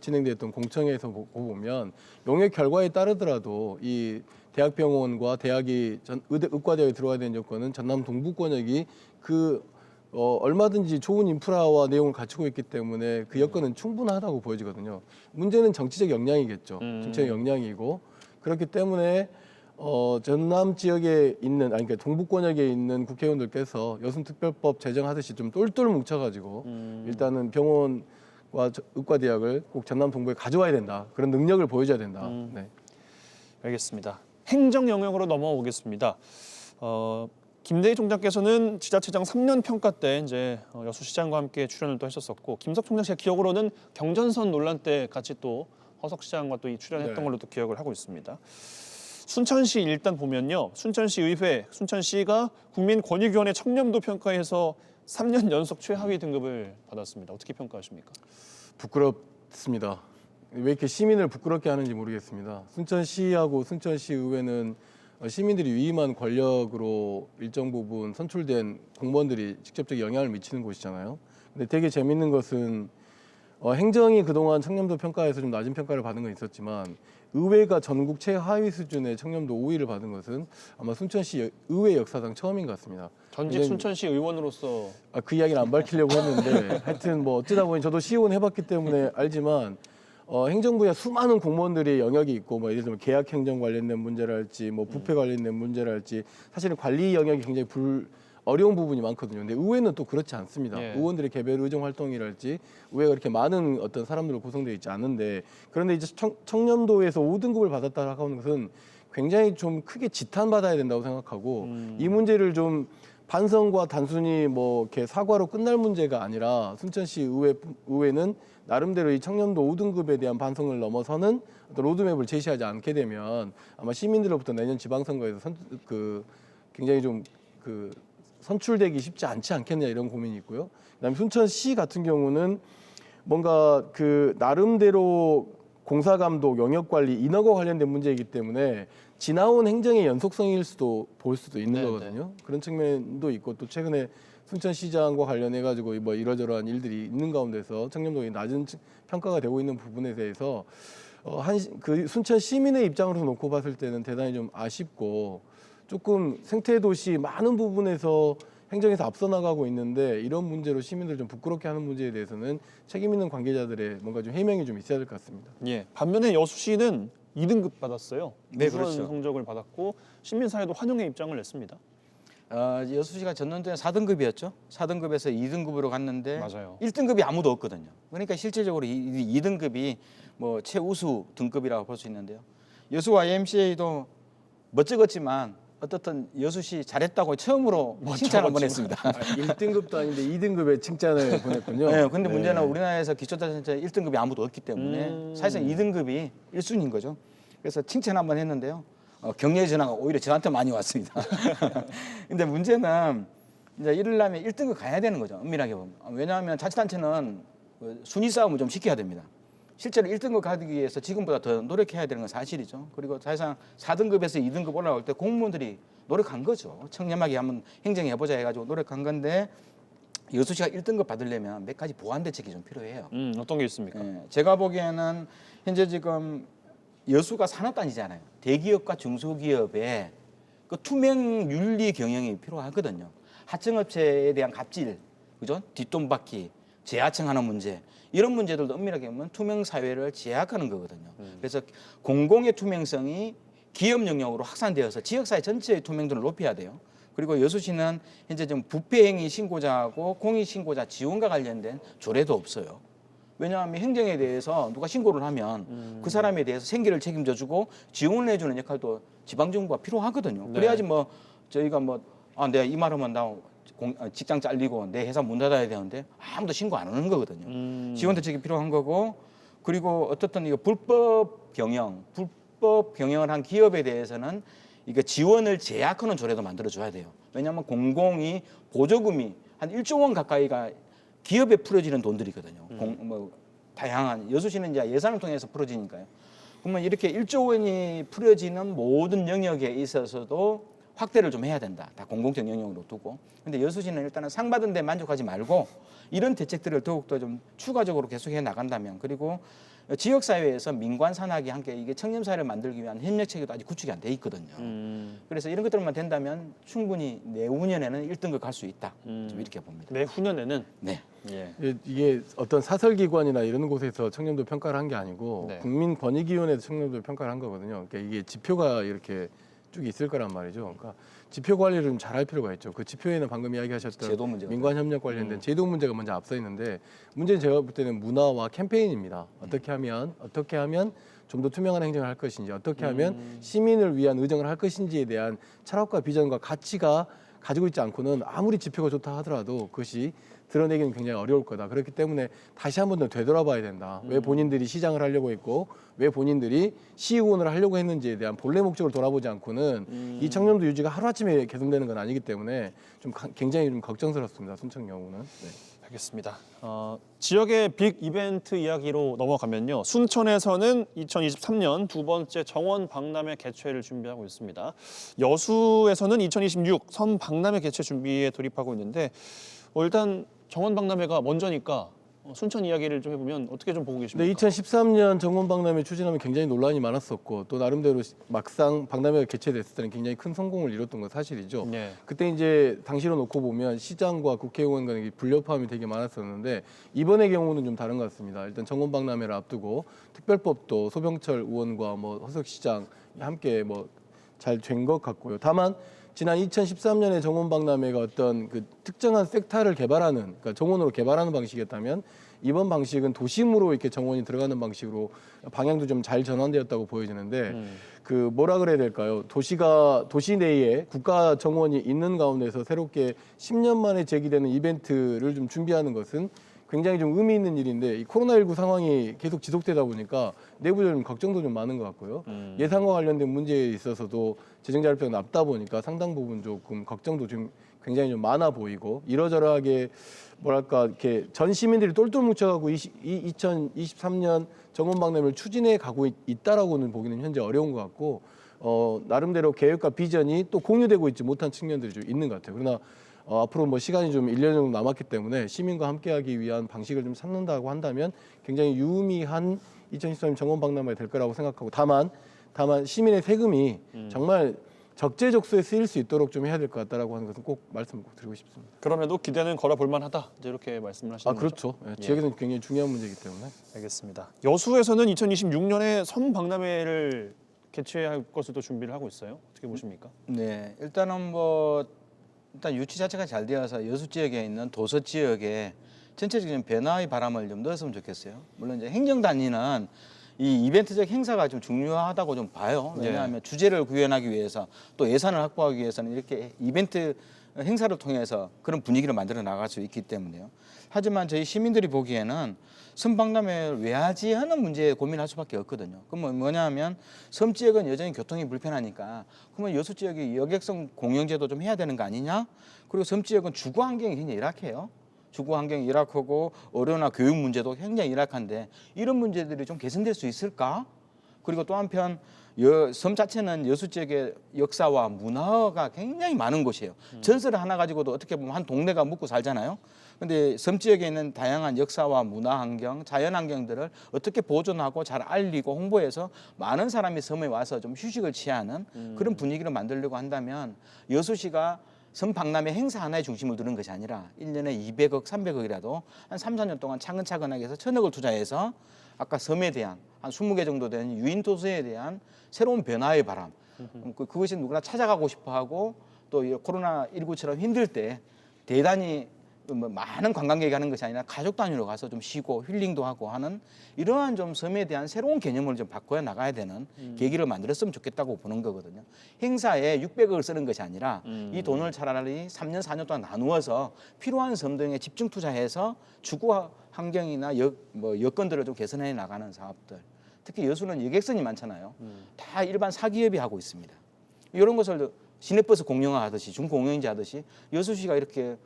진행됐던 공청회에서 보면 용역 결과에 따르더라도 이 대학병원과 대학이 의과대학에 들어가야 되는 여건은 전남 동부권역이 얼마든지 좋은 인프라와 내용을 갖추고 있기 때문에 그 여건은 충분하다고 보여지거든요. 문제는 정치적 역량이겠죠. 정치적 역량이고 그렇기 때문에 전남 지역에 있는 그러니까 동부권역에 있는 국회의원들께서 여순특별법 제정하듯이 좀 똘똘 뭉쳐가지고 일단은 병원과 의과대학을 꼭 전남 동부에 가져와야 된다. 그런 능력을 보여줘야 된다. 네. 알겠습니다. 행정 영역으로 넘어오겠습니다. 김대희 총장께서는 지자체장 3년 평가 때 이제 여수시장과 함께 출연을 또 하셨었고 김석 총장 제 기억으로는 경전선 논란 때 같이 또 허석 시장과 또 출연했던 네. 걸로 또 기억을 하고 있습니다. 순천시 일단 보면요. 순천시 의회, 순천시가 국민권익위원회 청렴도 평가에서 3년 연속 최하위 등급을 받았습니다. 어떻게 평가하십니까? 부끄럽습니다. 왜 이렇게 시민을 부끄럽게 하는지 모르겠습니다. 순천시하고 순천시 의회는 시민들이 위임한 권력으로 일정 부분 선출된 공무원들이 직접적 영향을 미치는 곳이잖아요. 근데 되게 재밌는 것은 행정이 그동안 청렴도 평가에서 좀 낮은 평가를 받은 건 있었지만 의회가 전국 최하위 수준의 청렴도 5위를 받은 것은 아마 순천시 의회 역사상 처음인 것 같습니다. 전직 순천시 의원으로서 그 이야기는 안 밝히려고 했는데 하여튼 뭐 어쩌다 보니 저도 시의원 해봤기 때문에 알지만 행정부에 수많은 공무원들이 영역이 있고 뭐 예를 들면 계약 행정 관련된 문제랄지 뭐 부패 관련된 문제랄지 사실은 관리 영역이 굉장히 어려운 부분이 많거든요. 근데 의회는 또 그렇지 않습니다. 예. 의원들의 개별 의정 활동이랄지 의회가 그렇게 많은 어떤 사람들로 구성되어 있지 않은데 그런데 이제 청렴도에서 5등급을 받았다고 하는 것은 굉장히 좀 크게 지탄받아야 된다고 생각하고 이 문제를 좀 반성과 단순히 뭐 이렇게 사과로 끝날 문제가 아니라 순천시 의회는 나름대로 이 청년도 5등급에 대한 반성을 넘어서는 어떤 로드맵을 제시하지 않게 되면 아마 시민들로부터 내년 지방선거에서 굉장히 좀 선출되기 쉽지 않지 않겠냐 이런 고민이 있고요. 그다음에 순천시 같은 경우는 뭔가 나름대로 공사감독, 영역관리, 인허가 관련된 문제이기 때문에 지나온 행정의 연속성일 수도 볼 수도 있는 네, 거거든요. 그런 측면도 있고 또 최근에 순천시장과 관련해 가지고 뭐 이러저러한 일들이 있는 가운데서 청렴도가 낮은 평가가 되고 있는 부분에 대해서 순천 시민의 입장으로 놓고 봤을 때는 대단히 좀 아쉽고 조금 생태도시 많은 부분에서 행정에서 앞서 나가고 있는데 이런 문제로 시민들 좀 부끄럽게 하는 문제에 대해서는 책임 있는 관계자들의 뭔가 좀 해명이 좀 있어야 될 것 같습니다. 예. 반면에 여수시는 2등급 받았어요. 네, 우수한 그렇죠. 성적을 받았고 시민사회도 환영의 입장을 냈습니다. 여수시가 전년도에 4등급이었죠. 4등급에서 2등급으로 갔는데 맞아요. 1등급이 아무도 없거든요. 그러니까 실질적으로 2등급이 뭐 최우수 등급이라고 볼 수 있는데요. 여수 YMCA도 멋쩍었지만 어떻든 여수시 잘했다고 처음으로 칭찬 한번 했습니다. 1등급도 아닌데 2등급의 칭찬을 보냈군요. 네, 근데 문제는 우리나라에서 기초자치단체 1등급이 아무도 없기 때문에 사실상 2등급이 1순위인 거죠. 그래서 칭찬 한번 했는데요. 격려의 전화가 오히려 저한테 많이 왔습니다. 근데 문제는 이제 이러려면 1등급 가야 되는 거죠. 엄밀하게 보면. 왜냐하면 자치단체는 순위 싸움을 좀 시켜야 됩니다. 실제로 1등급 가기 위해서 지금보다 더 노력해야 되는 건 사실이죠. 그리고 사실상 4등급에서 2등급 올라올 때 공무원들이 노력한 거죠. 청렴하게 한번 행정해보자 해가지고 노력한 건데 여수시가 1등급 받으려면 몇 가지 보완 대책이 좀 필요해요. 어떤 게 있습니까? 제가 보기에는 현재 지금 여수가 산업단지잖아요. 대기업과 중소기업의 그 투명 윤리 경영이 필요하거든요. 하청업체에 대한 갑질, 그죠? 뒷돈받기, 재하청하는 문제 이런 문제들도 엄밀하게 보면 투명 사회를 제약하는 거거든요. 그래서 공공의 투명성이 기업 영역으로 확산되어서 지역사회 전체의 투명도를 높여야 돼요. 그리고 여수시는 현재 좀 부패행위 신고자하고 공익신고자 지원과 관련된 조례도 없어요. 왜냐하면 행정에 대해서 누가 신고를 하면 그 사람에 대해서 생계를 책임져주고 지원을 해주는 역할도 지방정부가 필요하거든요. 네. 그래야지 뭐 저희가 내가 이 말하면 나 직장 잘리고 내 회사 문 닫아야 되는데 아무도 신고 안 하는 거거든요. 지원 대책이 필요한 거고 그리고 어떻든 이거 불법 경영을 한 기업에 대해서는 이거 지원을 제약하는 조례도 만들어줘야 돼요. 왜냐하면 공공이 보조금이 한 1조 원 가까이가 기업에 풀어지는 돈들이거든요. 다양한 여수시는 이제 예산을 통해서 풀어지니까요. 그러면 이렇게 1조 원이 풀어지는 모든 영역에 있어서도 확대를 좀 해야 된다. 다 공공적 영역으로 두고. 근데 여수시는 일단은 상 받은 데 만족하지 말고 이런 대책들을 더욱더 좀 추가적으로 계속해 나간다면 그리고 지역사회에서 민관 산학이 함께 이게 청렴사회를 만들기 위한 협력체계도 아직 구축이 안 돼 있거든요. 그래서 이런 것들만 된다면 충분히 내후년에는 1등급 갈 수 있다. 좀 이렇게 봅니다. 내후년에는 네. 예. 이게 어떤 사설기관이나 이런 곳에서 청렴도 평가를 한 게 아니고 네. 국민권익위원회에서 청렴도 평가를 한 거거든요. 그러니까 이게 지표가 이렇게 쭉 있을 거란 말이죠. 그러니까 지표 관리를 좀 잘할 필요가 있죠. 그 지표에는 방금 이야기하셨던 제도 문제가 민관 협력 관련된 제도 문제가 먼저 앞서 있는데 문제는 제가 볼 때는 문화와 캠페인입니다. 어떻게 하면 좀 더 투명한 행정을 할 것인지, 어떻게 하면 시민을 위한 의정을 할 것인지에 대한 철학과 비전과 가치가 가지고 있지 않고는 아무리 지표가 좋다 하더라도 그것이 드러내기는 굉장히 어려울 거다. 그렇기 때문에 다시 한 번 더 되돌아봐야 된다. 왜 본인들이 시장을 하려고 했고 왜 본인들이 시의원을 하려고 했는지에 대한 본래 목적을 돌아보지 않고는 이 청렴도 유지가 하루아침에 개선되는 건 아니기 때문에 굉장히 좀 걱정스럽습니다. 순천 경우는. 네. 알겠습니다. 지역의 빅 이벤트 이야기로 넘어가면요. 순천에서는 2023년 두 번째 정원 박람회 개최를 준비하고 있습니다. 여수에서는 2026 선 박람회 개최 준비에 돌입하고 있는데 일단 정원 박람회가 먼저니까 순천 이야기를 좀 해보면 어떻게 좀 보고 계십니까? 네, 2013년 정원 박람회 추진하면 굉장히 논란이 많았었고 또 나름대로 막상 박람회가 개최됐을 때는 굉장히 큰 성공을 이뤘던 건 사실이죠. 네. 그때 이제 당시로 놓고 보면 시장과 국회의원 간의 불협화음이 되게 많았었는데 이번의 경우는 좀 다른 것 같습니다. 일단 정원 박람회를 앞두고 특별법도 소병철 의원과 허석 시장이 함께 잘 된 것 같고요. 다만 지난 2013년에 정원박람회가 어떤 그 특정한 섹터를 개발하는, 그러니까 정원으로 개발하는 방식이었다면 이번 방식은 도심으로 이렇게 정원이 들어가는 방식으로 방향도 좀 잘 전환되었다고 보여지는데 그 뭐라 그래야 될까요? 도시 내에 국가 정원이 있는 가운데서 새롭게 10년 만에 제기되는 이벤트를 좀 준비하는 것은 굉장히 좀 의미 있는 일인데 이 코로나19 상황이 계속 지속되다 보니까 내부적인 걱정도 좀 많은 것 같고요. 예산과 관련된 문제에 있어서도 재정 자료표가 낮다 보니까 상당 부분 조금 걱정도 좀 굉장히 좀 많아 보이고 이러저러하게 뭐랄까 이렇게 전 시민들이 똘똘 뭉쳐가고 2023년 정원박람회를 추진해 가고 있다라고는 보기는 현재 어려운 것 같고 나름대로 계획과 비전이 또 공유되고 있지 못한 측면들이 좀 있는 것 같아요. 그러나 앞으로 뭐 시간이 좀 1년 정도 남았기 때문에 시민과 함께하기 위한 방식을 좀 찾는다고 한다면 굉장히 유의미한 2023년 정원박람회가 될 거라고 생각하고 다만 시민의 세금이 정말 적재적소에 쓰일 수 있도록 좀 해야 될 것 같다라고 하는 것은 꼭 말씀을 꼭 드리고 싶습니다. 그럼에도 기대는 걸어볼 만하다. 이제 이렇게 말씀을 하시는 거죠? 그렇죠. 예, 지역에서는 굉장히 중요한 문제이기 때문에. 알겠습니다. 여수에서는 2026년에 섬박람회를 개최할 것을 또 준비를 하고 있어요. 어떻게 보십니까? 네, 일단은 뭐 일단 유치 자체가 잘 되어서 여수 지역에 있는 도서 지역에 전체적인 변화의 바람을 좀 넣었으면 좋겠어요. 물론 이제 행정단위는 이 이벤트적 행사가 좀 중요하다고 좀 봐요. 왜냐하면 주제를 구현하기 위해서 또 예산을 확보하기 위해서는 이렇게 이벤트 행사를 통해서 그런 분위기를 만들어 나갈 수 있기 때문에요. 하지만 저희 시민들이 보기에는 섬박람회를 왜 하지 하는 문제에 고민할 수밖에 없거든요. 그럼 뭐냐면 섬 지역은 여전히 교통이 불편하니까 그러면 여수 지역이 여객선 공영제도 좀 해야 되는 거 아니냐? 그리고 섬 지역은 주거 환경이 굉장히 열악해요. 주거 환경이 열악하고 의료나 교육 문제도 굉장히 열악한데 이런 문제들이 좀 개선될 수 있을까? 그리고 또 한편 섬 자체는 여수 지역의 역사와 문화가 굉장히 많은 곳이에요. 전설 하나 가지고도 어떻게 보면 한 동네가 묵고 살잖아요. 근데 섬 지역에 있는 다양한 역사와 문화 환경, 자연 환경들을 어떻게 보존하고 잘 알리고 홍보해서 많은 사람이 섬에 와서 좀 휴식을 취하는 그런 분위기를 만들려고 한다면 여수시가 섬박람회 행사 하나의 중심을 두는 것이 아니라 1년에 200억, 300억이라도 한 3, 4년 동안 차근차근하게 해서 1,000억을 투자해서 아까 섬에 대한 한 20개 정도 되는 유인 도서에 대한 새로운 변화의 바람 그것이 누구나 찾아가고 싶어하고 또 코로나19처럼 힘들 때 대단히 많은 관광객이 가는 것이 아니라 가족 단위로 가서 좀 쉬고 힐링도 하고 하는 이러한 좀 섬에 대한 새로운 개념을 좀 바꿔야 나가야 되는 계기를 만들었으면 좋겠다고 보는 거거든요. 행사에 600억을 쓰는 것이 아니라 이 돈을 차라리 3년, 4년 동안 나누어서 필요한 섬 등에 집중 투자해서 주거 환경이나 여건들을 좀 개선해 나가는 사업들. 특히 여수는 여객선이 많잖아요. 다 일반 사기업이 하고 있습니다. 이런 것을 시내버스 공영화하듯이 중공영제 하듯이 여수시가 이렇게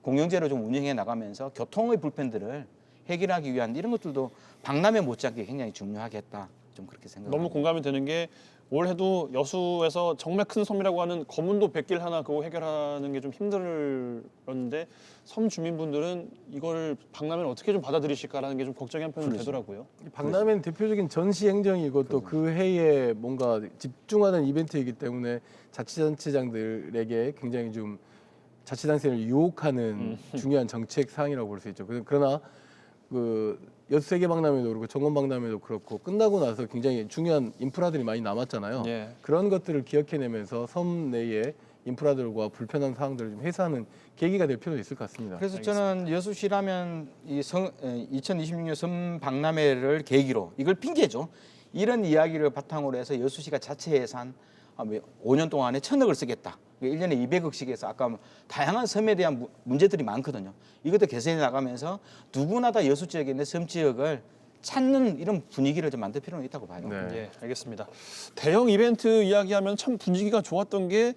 공영제로 좀 운영해 나가면서 교통의 불편들을 해결하기 위한 이런 것들도 박람회 못지않게 굉장히 중요하겠다. 좀 그렇게 생각합니다. 너무 공감이 되는 게 올해도 여수에서 정말 큰 섬이라고 하는 검은도 백길 하나 그거 해결하는 게 좀 힘들었는데 섬 주민분들은 이걸 박람회를 어떻게 좀 받아들이실까라는 게 좀 걱정이 한편은 되더라고요. 박람회는 대표적인 전시 행정이고 또 그 해에 뭔가 집중하는 이벤트이기 때문에 자치단체장들에게 굉장히 좀 자치단체를 유혹하는 중요한 정책 사항이라고 볼 수 있죠. 그러나 그 여수 세계박람회도 그렇고 정원박람회도 그렇고 끝나고 나서 굉장히 중요한 인프라들이 많이 남았잖아요. 예. 그런 것들을 기억해내면서 섬 내에 인프라들과 불편한 사항들을 좀 해소하는 계기가 될 필요도 있을 것 같습니다. 그래서 저는 여수시라면 이 2026년 섬박람회를 계기로 이걸 핑계죠. 이런 이야기를 바탕으로 해서 여수시가 자체 예산 5년 동안에 1,000억을 쓰겠다. 1년에 200억씩 해서 아까 다양한 섬에 대한 문제들이 많거든요. 이것도 개선해 나가면서 누구나 다 여수 지역에 있는 섬 지역을 찾는 이런 분위기를 좀 만들 필요는 있다고 봐요. 네. 예, 알겠습니다. 대형 이벤트 이야기하면 참 분위기가 좋았던 게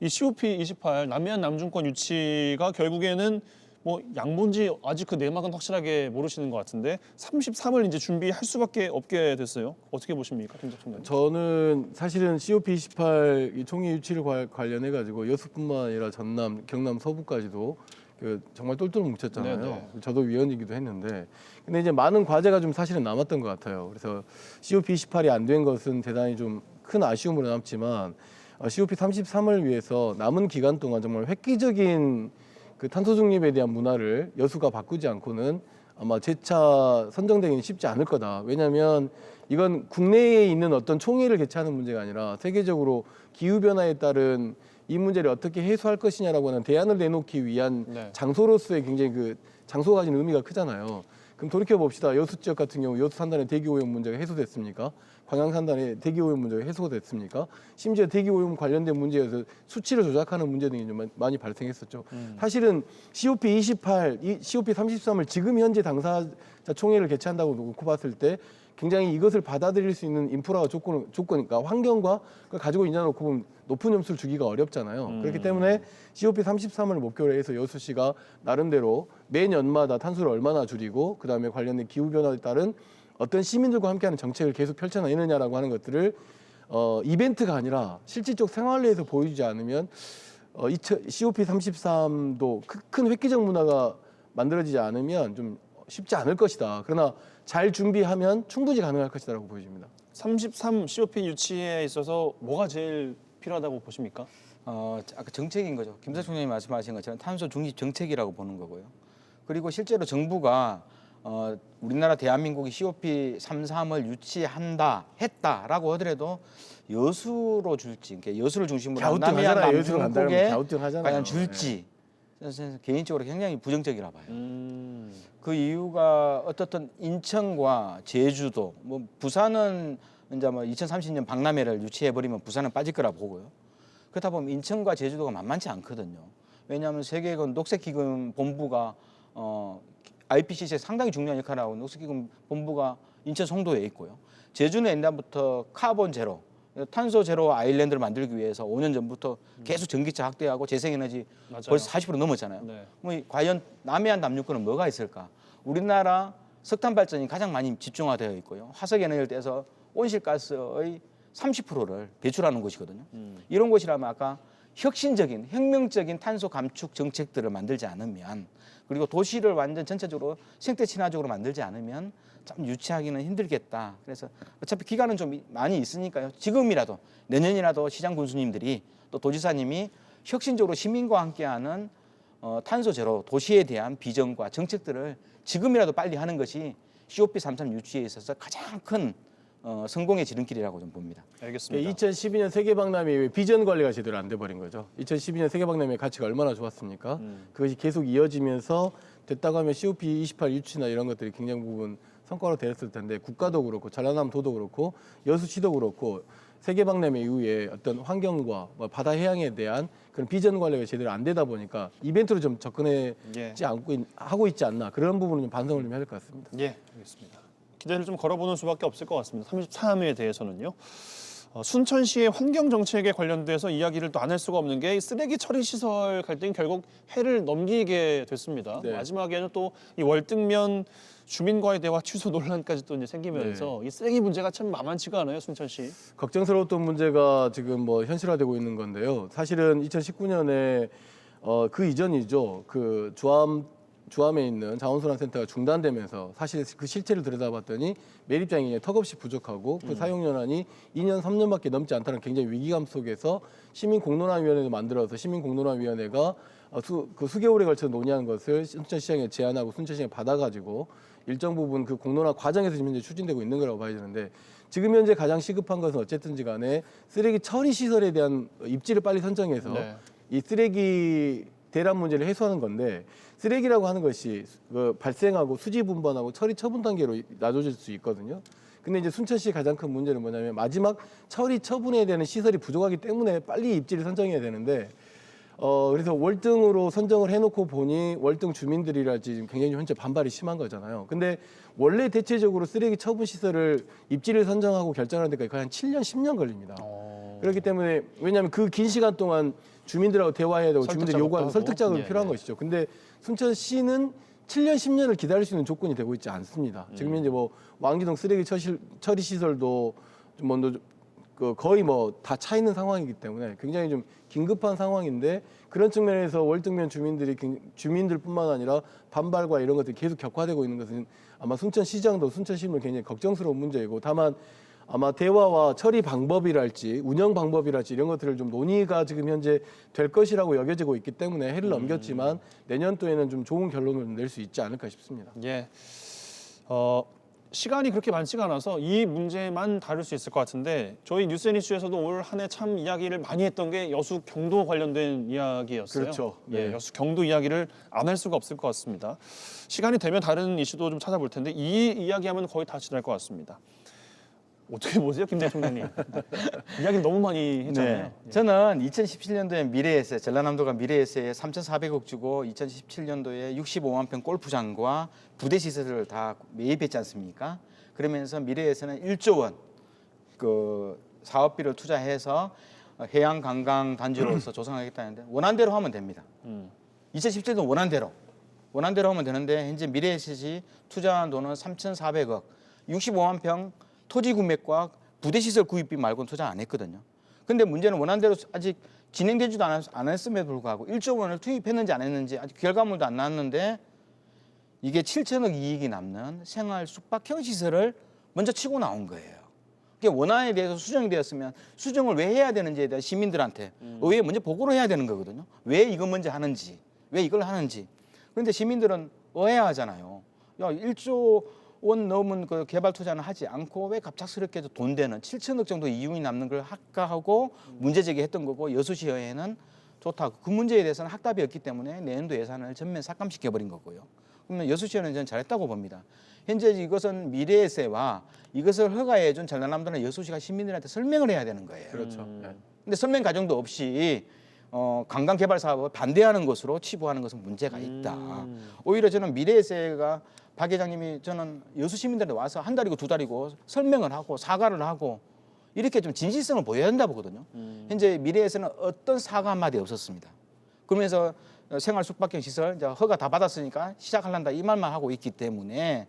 이 COP28 남해안 남중권 유치가 결국에는 뭐 양본지 아직 그 내막은 확실하게 모르시는 것 같은데 33을 이제 준비할 수밖에 없게 됐어요. 어떻게 보십니까, 김작총장님? 저는 사실은 COP28 이 총회 유치를 관련해 가지고 여수뿐만 아니라 전남, 경남, 서부까지도 그 정말 똘똘 뭉쳤잖아요. 네네. 저도 위원이기도 했는데, 근데 이제 많은 과제가 좀 사실은 남았던 것 같아요. 그래서 COP28이 안 된 것은 대단히 좀 큰 아쉬움으로 남지만 COP33을 위해서 남은 기간 동안 정말 획기적인 그 탄소 중립에 대한 문화를 여수가 바꾸지 않고는 아마 재차 선정되기는 쉽지 않을 거다. 왜냐하면 이건 국내에 있는 어떤 총회를 개최하는 문제가 아니라 세계적으로 기후 변화에 따른 이 문제를 어떻게 해소할 것이냐라고 하는 대안을 내놓기 위한 네. 장소로서의 굉장히 그 장소가 가진 의미가 크잖아요. 그럼 돌이켜 봅시다. 여수 지역 같은 경우 여수 산단의 대기 오염 문제가 해소됐습니까? 광양 산단의 대기 오염 문제가 해소됐습니까? 심지어 대기 오염 관련된 문제에서 수치를 조작하는 문제 등이 좀 많이 발생했었죠. 사실은 COP28, COP33을 지금 현재 당사자 총회를 개최한다고 놓고 봤을 때 굉장히 이것을 받아들일 수 있는 인프라가 조건이니까 환경과 그걸 가지고 있냐놓고 보면 높은 점수를 주기가 어렵잖아요. 그렇기 때문에 COP33을 목표로 해서 여수시가 나름대로 매년마다 탄소를 얼마나 줄이고 그다음에 관련된 기후변화에 따른 어떤 시민들과 함께하는 정책을 계속 펼쳐내느냐라고 하는 것들을 이벤트가 아니라 실질적 생활내에서 보여주지 않으면 COP33도 큰 획기적 문화가 만들어지지 않으면 좀 쉽지 않을 것이다. 그러나 잘 준비하면 충분히 가능할 것이다라고 보여집니다. 33 COP 유치에 있어서 뭐가 제일 필요하다고 보십니까? 아까 정책인 거죠. 김 대통령이 말씀하신 것처럼 탄소 중립 정책이라고 보는 거고요. 그리고 실제로 정부가 우리나라 대한민국이 COP33을 했다라고 하더라도 여수로 줄지, 그러니까 여수를 중심으로 한 남해안 갸우뚱하잖아요. 여수로 간다면 남중국에 갸우뚱하잖아요. 과연 줄지, 저는 개인적으로 굉장히 부정적이라 봐요. 음. 그 이유가 어떻든 인천과 제주도, 뭐 부산은 이제 뭐 2030년 박람회를 유치해 버리면 부산은 빠질 거라 보고요. 그렇다 보면 인천과 제주도가 만만치 않거든요. 왜냐하면 세계건 녹색기금 본부가 IPCC에 상당히 중요한 역할을 하고 녹색기금 본부가 인천 송도에 있고요. 제주는 옛날부터 카본 제로, 탄소 제로 아일랜드를 만들기 위해서 5년 전부터 계속 전기차 확대하고 재생에너지 맞아요. 벌써 40% 넘었잖아요. 네. 뭐 과연 남해안 남유권은 뭐가 있을까? 우리나라 석탄 발전이 가장 많이 집중화되어 있고요. 화석 에너지를 떼서 온실가스의 30%를 배출하는 곳이거든요. 이런 곳이라면 아까 혁신적인, 혁명적인 탄소 감축 정책들을 만들지 않으면, 그리고 도시를 완전 전체적으로 생태 친화적으로 만들지 않으면 참 유치하기는 힘들겠다. 그래서 어차피 기간은 좀 많이 있으니까요. 지금이라도 내년이라도 시장 군수님들이 또 도지사님이 혁신적으로 시민과 함께하는 탄소 제로 도시에 대한 비전과 정책들을 지금이라도 빨리 하는 것이 COP33 유치에 있어서 가장 큰 성공의 지름길이라고 좀 봅니다. 알겠습니다. 2012년 세계박람회 비전 관리가 제대로 안 돼 버린 거죠. 2012년 세계박람회 가치가 얼마나 좋았습니까? 그것이 계속 이어지면서 됐다고 하면 COP28 유치나 이런 것들이 굉장히 부분 성과로 됐을 텐데 국가도 그렇고 전라남도도 그렇고 여수시도 그렇고 세계박람회 이후에 어떤 환경과 바다 해양에 대한 그런 비전 관리가 제대로 안 되다 보니까 이벤트로 좀 접근하지 예. 않고 하고 있지 않나 그런 부분은 좀 반성을 좀 해야 될 것 같습니다. 예, 알겠습니다. 기대를 좀 걸어보는 수밖에 없을 것 같습니다. 33회에 대해서는요. 순천시의 환경 정책에 관련돼서 이야기를 또 안 할 수가 없는 게 쓰레기 처리 시설 갈등이 결국 해를 넘기게 됐습니다. 네. 마지막에는 또 이 월등면 주민과의 대화 취소 논란까지 또 이제 생기면서 이 쓰레기 문제가 참 만만치가 않아요, 순천시. 걱정스러웠던 문제가 지금 뭐 현실화되고 있는 건데요. 사실은 2019년에 그 이전이죠. 그 주암에 있는 자원순환센터가 중단되면서 사실 그 실체를 들여다봤더니 매립장이 턱없이 부족하고 그 사용 연한이 2년, 3년밖에 넘지 않다는 굉장히 위기감 속에서 시민공론화위원회도 만들어서 시민공론화위원회가 그 수개월에 걸쳐 논의하는 것을 순천시장에 제안하고 순천시장에 받아가지고 일정 부분 그 공론화 과정에서 지금 현재 추진되고 있는 거라고 봐야 되는데 지금 현재 가장 시급한 것은 어쨌든지 간에 쓰레기 처리 시설에 대한 입지를 빨리 선정해서 네. 이 쓰레기 대란 문제를 해소하는 건데 쓰레기라고 하는 것이 발생하고 수지 분반하고 처리 처분 단계로 나눠질 수 있거든요. 근데 이제 순천시의 가장 큰 문제는 뭐냐면 마지막 처리 처분에 대한 시설이 부족하기 때문에 빨리 입지를 선정해야 되는데 그래서 월등으로 선정을 해놓고 보니 월등 주민들이랄지 지금 굉장히 현재 반발이 심한 거잖아요. 근데 원래 대체적으로 쓰레기 처분 시설을 입지를 선정하고 결정하는 데까지 거의 한 7년, 10년 걸립니다. 그렇기 때문에 왜냐하면 그 긴 시간 동안 주민들하고 대화해야 되고 주민들이 요구하는 설득 작업이 예, 필요한 예. 것이죠. 근데 순천시는 7년, 10년을 기다릴 수 있는 조건이 되고 있지 않습니다. 지금 현재 뭐 왕기동 쓰레기 처리 시설도 좀 먼저 거의 뭐 다 차 있는 상황이기 때문에 굉장히 좀 긴급한 상황인데 그런 측면에서 월등면 주민들뿐만 아니라 반발과 이런 것들이 계속 격화되고 있는 것은 아마 순천시장도 순천시민은 굉장히 걱정스러운 문제이고 다만 아마 대화와 처리 방법이랄지 운영 방법이랄지 이런 것들을 좀 논의가 지금 현재 될 것이라고 여겨지고 있기 때문에 해를 넘겼지만 내년도에는 좀 좋은 결론을 낼 수 있지 않을까 싶습니다. 예. 시간이 그렇게 많지가 않아서 이 문제만 다룰 수 있을 것 같은데 저희 뉴스앤이슈에서도 올 한 해 참 이야기를 많이 했던 게 여수 경도 관련된 이야기였어요. 그렇죠. 예, 네. 여수 경도 이야기를 안 할 수가 없을 것 같습니다. 시간이 되면 다른 이슈도 좀 찾아볼 텐데 이 이야기하면 거의 다 지날 것 같습니다. 어떻게 보세요, 김 대통령님? 이야기를 너무 많이 했잖아요. 네. 저는 2017년도에 미래에세 전라남도가 미래에세에 3,400억 주고 2017년도에 65만 평 골프장과 부대 시설을 다 매입했지 않습니까? 그러면서 미래에세는 1조 원 그 사업비를 투자해서 해양 관광 단지로서 조성하겠다는데 원안대로 하면 됩니다. 2017년 원안대로 하면 되는데 현재 미래에셋이 투자한 돈은 3,400억, 65만 평 토지 구매과 부대 시설 구입비 말고는 투자 안 했거든요. 근데 문제는 원안대로 아직 진행되지도 않았음에도 불구하고 1조 원을 투입했는지 안 했는지 아직 결과물도 안 나왔는데 이게 7천억 이익이 남는 생활 숙박형 시설을 먼저 치고 나온 거예요. 그게 원안에 대해서 수정이 되었으면 수정을 왜 해야 되는지에 대한 시민들한테 의회에 먼저 보고를 해야 되는 거거든요. 왜 이거 먼저 하는지, 왜 이걸 하는지. 그런데 시민들은 의아하잖아요. 야, 1조 원 넘은 그 개발 투자는 하지 않고 왜 갑작스럽게 돈 되는 7천억 정도 이윤이 남는 걸 학가하고 문제 제기했던 거고 여수시의회는 좋다. 그 문제에 대해서는 학답이 없기 때문에 내년도 예산을 전면 삭감시켜 버린 거고요. 그러면 여수시의회는 저는 잘했다고 봅니다. 현재 이것은 미래에세와 이것을 허가해 준 전라남도나 여수시가 시민들한테 설명을 해야 되는 거예요. 그렇죠. 네. 근데 설명 과정도 없이 관광 개발 사업을 반대하는 것으로 치부하는 것은 문제가 있다. 오히려 저는 미래에세가 박 회장님이 저는 여수 시민들한테 와서 한 달이고 두 달이고 설명을 하고 사과를 하고 이렇게 좀 진실성을 보여야 된다 보거든요. 현재 미래에서는 어떤 사과 한마디 없었습니다. 그러면서 생활 숙박형 시설 이제 허가 다 받았으니까 시작할란다 이 말만 하고 있기 때문에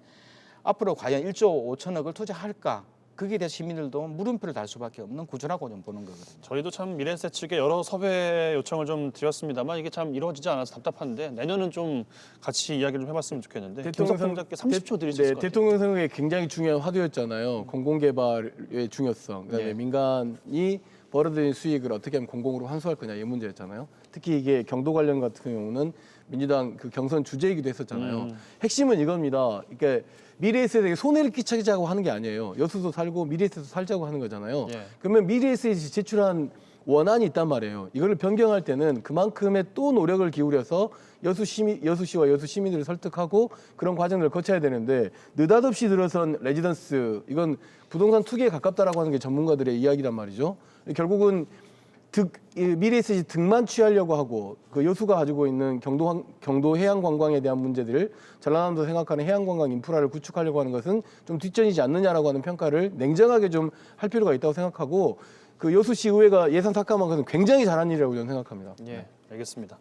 앞으로 과연 1조 5천억을 투자할까? 거기에 대해서 시민들도 물음표를 달 수밖에 없는 구조라고 좀 보는 거거든요. 저희도 참 미래에셋 측에 여러 섭외 요청을 좀 드렸습니다만 이게 참 이루어지지 않아서 답답한데 내년은 좀 같이 이야기를 좀 해봤으면 좋겠는데 김석 총장께 30초 드릴 수 있을 것 같아요. 대통령 선거에 굉장히 중요한 화두였잖아요. 공공개발의 중요성, 그다음에 네. 민간이 벌어들인 수익을 어떻게 하면 공공으로 환수할 거냐 이 문제였잖아요. 특히 이게 경도 관련 같은 경우는 민주당 그 경선 주제이기도 했었잖아요. 핵심은 이겁니다. 그러니까 미래에셋에게 손해를 끼치자고 하는 게 아니에요. 여수도 살고 미래에셋도 살자고 하는 거잖아요. 예. 그러면 미래에셋이 제출한 원안이 있단 말이에요. 이거를 변경할 때는 그만큼의 또 노력을 기울여서 여수시와 여수 시민들을 설득하고 그런 과정을 거쳐야 되는데 느닷없이 들어선 레지던스 이건 부동산 투기에 가깝다라고 하는 게 전문가들의 이야기란 말이죠. 결국은 미래에셋이 득만 취하려고 하고 그 여수가 가지고 있는 경도 해양 관광에 대한 문제들을 전라남도 생각하는 해양 관광 인프라를 구축하려고 하는 것은 좀 뒷전이지 않느냐라고 하는 평가를 냉정하게 좀 할 필요가 있다고 생각하고 그 여수시 의회가 예산 삭감한 것은 굉장히 잘한 일이라고 저는 생각합니다. 예, 알겠습니다.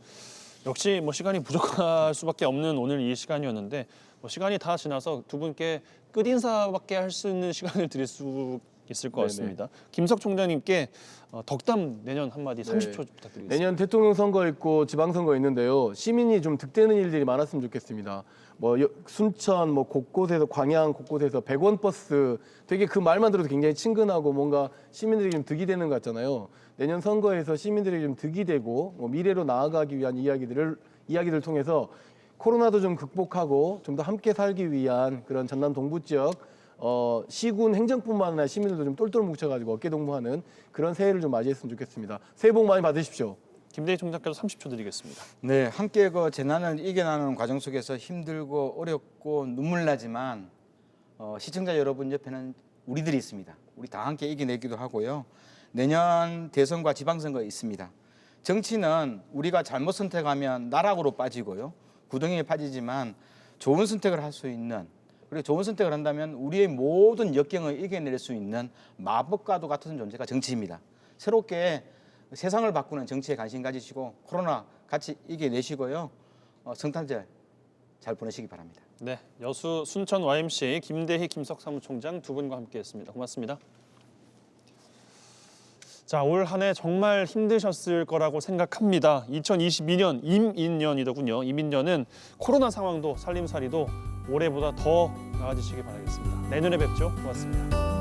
역시 뭐 시간이 부족할 수밖에 없는 오늘 이 시간이었는데 뭐 시간이 다 지나서 두 분께 끝 인사밖에 할 수 있는 시간을 드릴 수 있을 것 네네. 같습니다. 김석 총장님께 덕담 내년 한마디 30초 부탁드리겠습니다. 내년 대통령 선거 있고 지방선거 있는데요. 시민이 좀 득되는 일들이 많았으면 좋겠습니다. 뭐 순천 뭐 곳곳에서 광양 곳곳에서 100원 버스 되게 그 말만 들어도 굉장히 친근하고 뭔가 시민들이 좀 득이 되는 것 같잖아요. 내년 선거에서 시민들이 좀 득이 되고 뭐 미래로 나아가기 위한 이야기들을 통해서 코로나도 좀 극복하고 좀 더 함께 살기 위한 그런 전남 동부 지역 시군 행정뿐만 아니라 시민들도 좀 똘똘 뭉쳐가지고 어깨동무하는 그런 새해를 좀 맞이했으면 좋겠습니다. 새해 복 많이 받으십시오. 김대희 총장께도 30초 드리겠습니다. 네, 함께 그 재난을 이겨나가는 과정 속에서 힘들고 어렵고 눈물 나지만 시청자 여러분 옆에는 우리들이 있습니다. 우리 다 함께 이겨내기도 하고요. 내년 대선과 지방선거 있습니다. 정치는 우리가 잘못 선택하면 나락으로 빠지고요. 구덩이에 빠지지만 좋은 선택을 할 수 있는 그리고 좋은 선택을 한다면 우리의 모든 역경을 이겨낼 수 있는 마법과도 같은 존재가 정치입니다. 새롭게 세상을 바꾸는 정치에 관심 가지시고 코로나 같이 이겨내시고요. 성탄절 잘 보내시기 바랍니다. 네, 여수 순천 YMCA 김대희 김석 사무총장 두 분과 함께했습니다. 고맙습니다. 자, 올 한 해 정말 힘드셨을 거라고 생각합니다. 2022년 임인년이더군요. 임인년은 코로나 상황도 살림살이도 올해보다 더 나아지시길 바라겠습니다. 내년에 뵙죠. 고맙습니다.